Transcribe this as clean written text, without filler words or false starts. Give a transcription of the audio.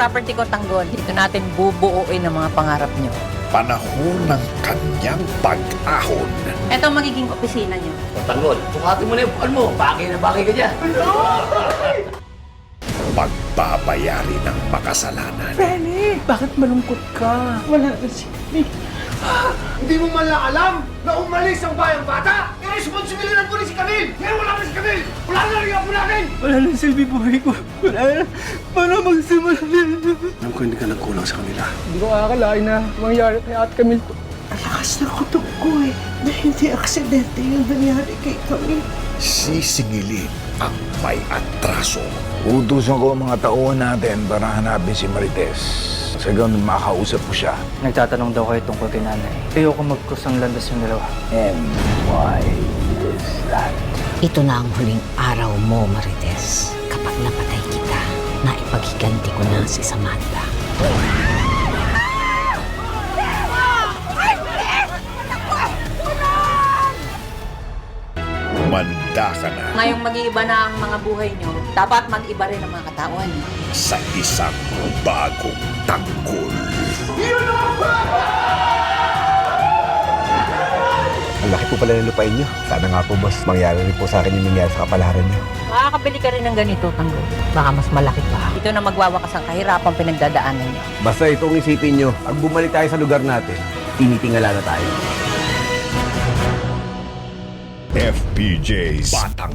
property ko, Tanggol. Dito natin bubuuin ang mga pangarap nyo. Panahon ng kanyang pag-ahon. Ito ang magiging opisina nyo. Tanggol, sukatin mo na yung buwan mo. Bagay na bagay ka dyan. Pagbabayari ng makasalanan. Benny, bakit malungkot ka? Wala na si Camille. Hindi mo man lang alam na umalis ang bayang bata? Irresponsibilidad mo rin si Camille! Ngayon wala na si Camille! Wala na rin ako natin! Wala na silbi buhay ko. Wala na. Paano magsimula? Alam ko hindi ka nagkulang sa kanila. Hindi ko akalain na mangyari kay Ate Camille to. Ang lakas ng kutok ko eh, na hindi aksidente yung nangyari kay Camille. Sisingilin ang may atraso. Utusan ko ang mga tauhan natin para hanapin si Marites. Sa ganun, makausap ko siya. Nagtatanong daw kayo tungkol kay nanay. Ayoko mag-cross ang landas yung dalawa. And why is that? Ito na ang huling araw mo, Marites. Kapag napatay kita, naipaghiganti ko na si Samantha. Manda ka na Ngayong mag-iiba na ang mga buhay nyo, dapat mag-iba rin ang mga katauhan nyo. sa isang bagong tanggol. Ang laki po pala ng lupain niyo. Sana nga po, boss, mangyari rin po sa akin yung nangyari sa kapalaran niyo. Makakabili ka rin ng ganito, Tanggol. Baka mas malaki pa. Ito na magwawakas ang kahirapang pinagdadaanan nyo. Basta itong isipin niyo, pag bumalik tayo sa lugar natin, tinitingala na tayo. FPJ's Batang